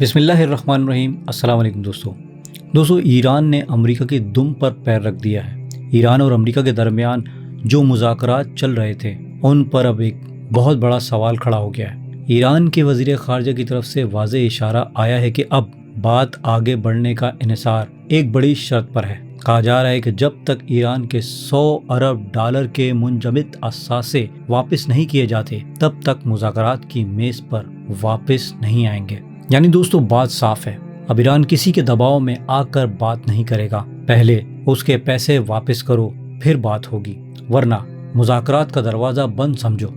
بسم اللہ الرحمن الرحیم۔ السلام علیکم دوستو ایران نے امریکہ کی دم پر پیر رکھ دیا ہے۔ ایران اور امریکہ کے درمیان جو مذاکرات چل رہے تھے ان پر اب ایک بہت بڑا سوال کھڑا ہو گیا ہے۔ ایران کے وزیر خارجہ کی طرف سے واضح اشارہ آیا ہے کہ اب بات آگے بڑھنے کا انحصار ایک بڑی شرط پر ہے۔ کہا جا رہا ہے کہ جب تک ایران کے $100 ارب کے منجمد اثاثے واپس نہیں کیے جاتے تب تک مذاکرات کی میز پر واپس نہیں آئیں گے۔ یعنی دوستو بات صاف ہے، اب ایران کسی کے دباؤ میں آ کر بات نہیں کرے گا۔ پہلے اس کے پیسے واپس کرو پھر بات ہوگی، ورنہ مذاکرات کا دروازہ بند سمجھو۔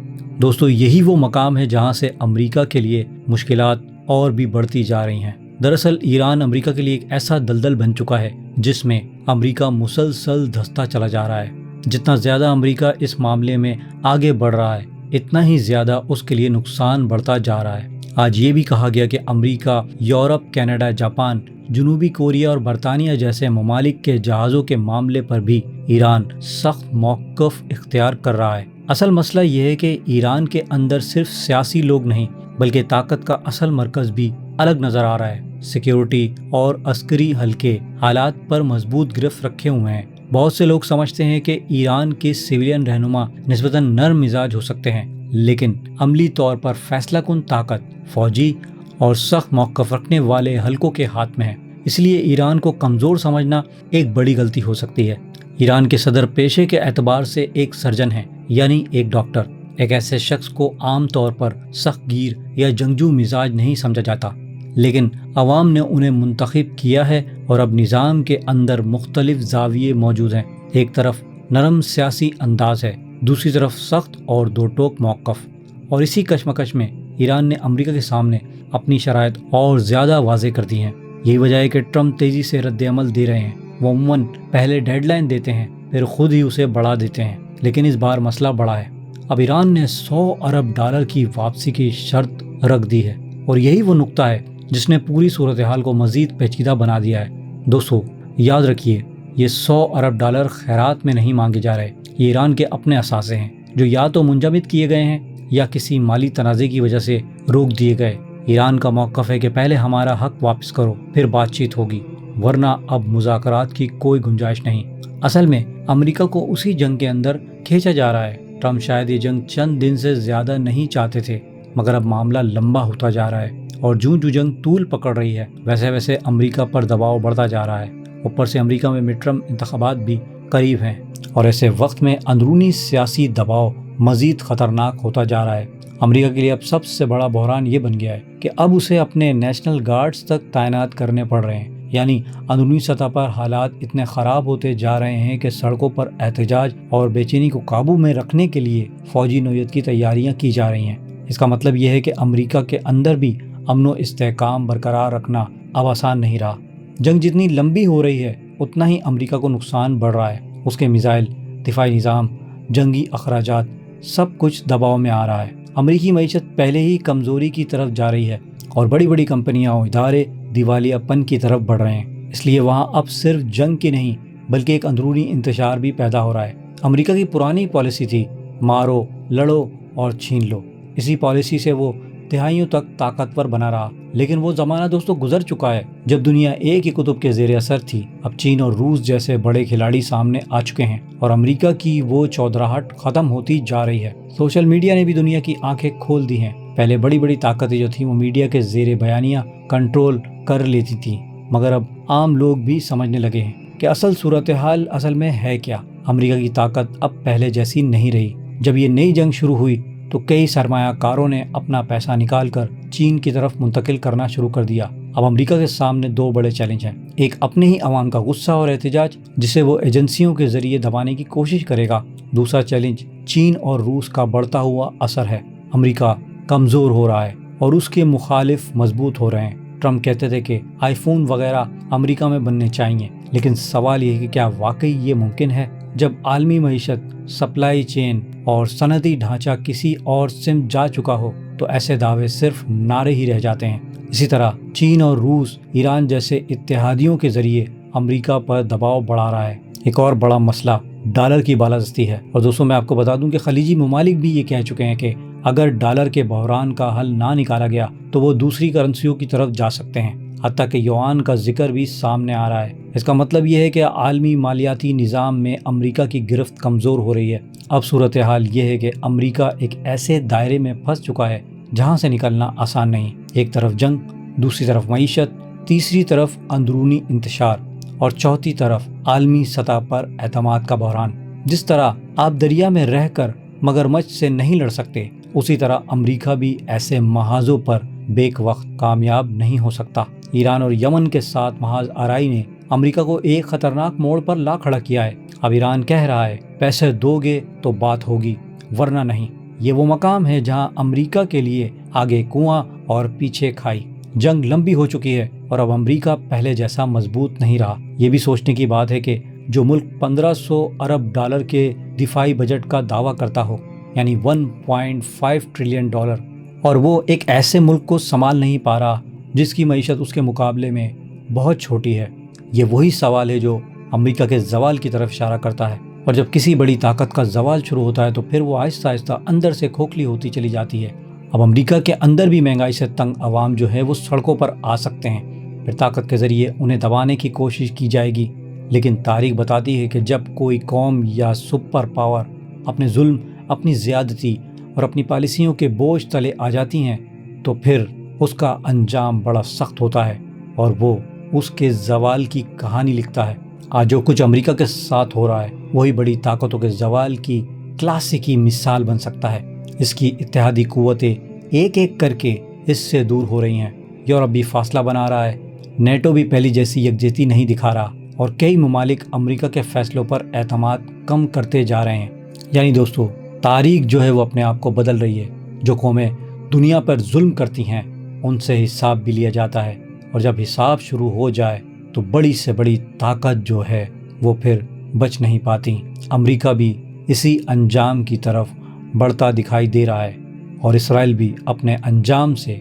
دوستو یہی وہ مقام ہے جہاں سے امریکہ کے لیے مشکلات اور بھی بڑھتی جا رہی ہیں۔ دراصل ایران امریکہ کے لیے ایک ایسا دلدل بن چکا ہے جس میں امریکہ مسلسل دھستا چلا جا رہا ہے۔ جتنا زیادہ امریکہ اس معاملے میں آگے بڑھ رہا ہے اتنا ہی زیادہ اس کے لیے نقصان بڑھتا جا رہا ہے۔ آج یہ بھی کہا گیا کہ امریکہ، یورپ، کینیڈا، جاپان، جنوبی کوریا اور برطانیہ جیسے ممالک کے جہازوں کے معاملے پر بھی ایران سخت موقف اختیار کر رہا ہے۔ اصل مسئلہ یہ ہے کہ ایران کے اندر صرف سیاسی لوگ نہیں بلکہ طاقت کا اصل مرکز بھی الگ نظر آ رہا ہے۔ سیکیورٹی اور عسکری حلقے حالات پر مضبوط گرفت رکھے ہوئے ہیں۔ بہت سے لوگ سمجھتے ہیں کہ ایران کے سویلین رہنما نسبتاً نرم مزاج ہو سکتے ہیں، لیکن عملی طور پر فیصلہ کن طاقت فوجی اور سخت موقف رکھنے والے حلقوں کے ہاتھ میں ہے۔ اس لیے ایران کو کمزور سمجھنا ایک بڑی غلطی ہو سکتی ہے۔ ایران کے صدر پیشے کے اعتبار سے ایک سرجن ہیں، یعنی ایک ڈاکٹر۔ ایک ایسے شخص کو عام طور پر سخت گیر یا جنگجو مزاج نہیں سمجھا جاتا، لیکن عوام نے انہیں منتخب کیا ہے اور اب نظام کے اندر مختلف زاویے موجود ہیں۔ ایک طرف نرم سیاسی انداز ہے، دوسری طرف سخت اور دو ٹوک موقف، اور اسی کشمکش میں ایران نے امریکہ کے سامنے اپنی شرائط اور زیادہ واضح کر دی ہیں۔ یہی وجہ ہے کہ ٹرمپ تیزی سے رد عمل دے رہے ہیں۔ وہ عموماً پہلے ڈیڈ لائن دیتے ہیں پھر خود ہی اسے بڑھا دیتے ہیں، لیکن اس بار مسئلہ بڑا ہے۔ اب ایران نے $100 ارب کی واپسی کی شرط رکھ دی ہے، اور یہی وہ نقطہ ہے جس نے پوری صورتحال کو مزید پیچیدہ بنا دیا ہے۔ دوستو یاد رکھیے، یہ $100 ارب خیرات میں نہیں مانگے جا رہے، یہ ایران کے اپنے اثاثے ہیں جو یا تو منجمد کیے گئے ہیں یا کسی مالی تنازع کی وجہ سے روک دیے گئے۔ ایران کا موقف ہے کہ پہلے ہمارا حق واپس کرو پھر بات چیت ہوگی، ورنہ اب مذاکرات کی کوئی گنجائش نہیں۔ اصل میں امریکہ کو اسی جنگ کے اندر کھینچا جا رہا ہے۔ ٹرمپ شاید یہ جنگ چند دن سے زیادہ نہیں چاہتے تھے، مگر اب معاملہ لمبا ہوتا جا رہا ہے، اور جوں جنگ طول پکڑ رہی ہے ویسے ویسے امریکہ پر دباؤ بڑھتا جا رہا ہے۔ اوپر سے امریکہ میں مڈ ٹرم انتخابات بھی قریب ہیں، اور ایسے وقت میں اندرونی سیاسی دباؤ مزید خطرناک ہوتا جا رہا ہے۔ امریکہ کے لیے اب سب سے بڑا بحران یہ بن گیا ہے کہ اب اسے اپنے نیشنل گارڈز تک تعینات کرنے پڑ رہے ہیں۔ یعنی اندرونی سطح پر حالات اتنے خراب ہوتے جا رہے ہیں کہ سڑکوں پر احتجاج اور بے چینی کو قابو میں رکھنے کے لیے فوجی نوعیت کی تیاریاں کی جا رہی ہیں۔ اس کا مطلب یہ ہے کہ امریکہ کے اندر بھی امن و استحکام برقرار رکھنا اب آسان نہیں رہا۔ جنگ جتنی لمبی ہو رہی ہے اتنا ہی امریکہ کو نقصان بڑھ رہا ہے۔ اس کے میزائل، دفاعی نظام، جنگی اخراجات، سب کچھ دباؤ میں آ رہا ہے۔ امریکی معیشت پہلے ہی کمزوری کی طرف جا رہی ہے، اور بڑی بڑی کمپنیاں اور ادارے دیوالیہ پن کی طرف بڑھ رہے ہیں۔ اس لیے وہاں اب صرف جنگ کی نہیں بلکہ ایک اندرونی انتشار بھی پیدا ہو رہا ہے۔ امریکہ کی پرانی پالیسی تھی مارو، لڑو اور چھین لو۔ اسی پالیسی سے وہ دہائیوں تک طاقتور بنا رہا، لیکن وہ زمانہ دوستو گزر چکا ہے جب دنیا ایک ہی قطب کے زیر اثر تھی۔ اب چین اور روس جیسے بڑے کھلاڑی سامنے آ چکے ہیں، اور امریکہ کی وہ چودراہٹ ختم ہوتی جا رہی ہے۔ سوشل میڈیا نے بھی دنیا کی آنکھیں کھول دی ہیں۔ پہلے بڑی بڑی طاقتیں جو تھیں وہ میڈیا کے زیر بیانیہ کنٹرول کر لیتی تھیں، مگر اب عام لوگ بھی سمجھنے لگے ہیں کہ اصل صورتحال اصل میں ہے کیا۔ امریکہ کی طاقت اب پہلے جیسی نہیں رہی۔ جب یہ نئی جنگ شروع ہوئی تو کئی سرمایہ کاروں نے اپنا پیسہ نکال کر چین کی طرف منتقل کرنا شروع کر دیا۔ اب امریکہ کے سامنے دو بڑے چیلنج ہیں، ایک اپنے ہی عوام کا غصہ اور احتجاج جسے وہ ایجنسیوں کے ذریعے دبانے کی کوشش کرے گا، دوسرا چیلنج چین اور روس کا بڑھتا ہوا اثر ہے۔ امریکہ کمزور ہو رہا ہے اور اس کے مخالف مضبوط ہو رہے ہیں۔ ٹرمپ کہتے تھے کہ آئی فون وغیرہ امریکہ میں بننے چاہیے، لیکن سوال یہ ہے کہ کیا واقعی یہ ممکن ہے؟ جب عالمی معیشت، سپلائی چین اور صنعتی ڈھانچہ کسی اور سمت جا چکا ہو تو ایسے دعوے صرف نعرے ہی رہ جاتے ہیں۔ اسی طرح چین اور روس ایران جیسے اتحادیوں کے ذریعے امریکہ پر دباؤ بڑھا رہا ہے۔ ایک اور بڑا مسئلہ ڈالر کی بالادستی ہے، اور دوستوں میں آپ کو بتا دوں کہ خلیجی ممالک بھی یہ کہہ چکے ہیں کہ اگر ڈالر کے بحران کا حل نہ نکالا گیا تو وہ دوسری کرنسیوں کی طرف جا سکتے ہیں، حتیٰ کہ یوان کا ذکر بھی سامنے آ رہا ہے۔ اس کا مطلب یہ ہے کہ عالمی مالیاتی نظام میں امریکہ کی گرفت کمزور ہو رہی ہے۔ اب صورتحال یہ ہے کہ امریکہ ایک ایسے دائرے میں پھنس چکا ہے جہاں سے نکلنا آسان نہیں۔ ایک طرف جنگ، دوسری طرف معیشت، تیسری طرف اندرونی انتشار اور چوتھی طرف عالمی سطح پر اعتماد کا بحران۔ جس طرح آپ دریا میں رہ کر مگرمچھ سے نہیں لڑ سکتے، اسی طرح امریکہ بھی ایسے محاذوں پر بیک وقت کامیاب نہیں ہو سکتا۔ ایران اور یمن کے ساتھ محاذ آرائی نے امریکہ کو ایک خطرناک موڑ پر لا کھڑا کیا ہے۔ اب ایران کہہ رہا ہے پیسے دو گے تو بات ہوگی، ورنہ نہیں۔ یہ وہ مقام ہے جہاں امریکہ کے لیے آگے کنواں اور پیچھے کھائی۔ جنگ لمبی ہو چکی ہے اور اب امریکہ پہلے جیسا مضبوط نہیں رہا۔ یہ بھی سوچنے کی بات ہے کہ جو ملک 1500 ارب ڈالر کے دفاعی بجٹ کا دعویٰ کرتا ہو، یعنی 1.5 ٹریلین ڈالر، اور وہ ایک ایسے ملک کو سنبھال نہیں پا رہا جس کی معیشت اس کے مقابلے میں بہت چھوٹی ہے۔ یہ وہی سوال ہے جو امریکہ کے زوال کی طرف اشارہ کرتا ہے، اور جب کسی بڑی طاقت کا زوال شروع ہوتا ہے تو پھر وہ آہستہ آہستہ اندر سے کھوکھلی ہوتی چلی جاتی ہے۔ اب امریکہ کے اندر بھی مہنگائی سے تنگ عوام جو ہے وہ سڑکوں پر آ سکتے ہیں، پھر طاقت کے ذریعے انہیں دبانے کی کوشش کی جائے گی۔ لیکن تاریخ بتاتی ہے کہ جب کوئی قوم یا سپر پاور اپنے ظلم، اپنی زیادتی اور اپنی پالیسیوں کے بوجھ تلے آ جاتی ہیں تو پھر اس کا انجام بڑا سخت ہوتا ہے اور وہ اس کے زوال کی کہانی لکھتا ہے۔ آج جو کچھ امریکہ کے ساتھ ہو رہا ہے وہی بڑی طاقتوں کے زوال کی کلاسیکی مثال بن سکتا ہے۔ اس کی اتحادی قوتیں ایک ایک کر کے اس سے دور ہو رہی ہیں۔ یورپ بھی فاصلہ بنا رہا ہے، نیٹو بھی پہلی جیسی یکجہتی نہیں دکھا رہا، اور کئی ممالک امریکہ کے فیصلوں پر اعتماد کم کرتے جا رہے ہیں۔ یعنی دوستو، تاریخ جو ہے وہ اپنے آپ کو بدل رہی ہے۔ جو قومیں دنیا پر ظلم کرتی ہیں ان سے حساب بھی لیا جاتا ہے، اور جب حساب شروع ہو جائے تو بڑی سے بڑی طاقت جو ہے وہ پھر بچ نہیں پاتی۔ امریکہ بھی اسی انجام کی طرف بڑھتا دکھائی دے رہا ہے، اور اسرائیل بھی اپنے انجام سے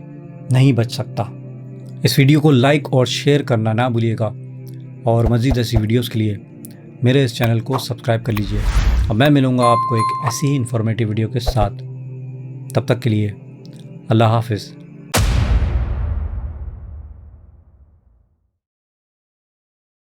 نہیں بچ سکتا۔ اس ویڈیو کو لائک اور شیئر کرنا نہ بھولیے گا، اور مزید ایسی ویڈیوز کے لیے میرے اس چینل کو سبسکرائب کر لیجئے۔ اب میں ملوں گا آپ کو ایک ایسی ہی انفارمیٹیو ویڈیو کے ساتھ۔ تب تک کے لیے اللہ حافظ۔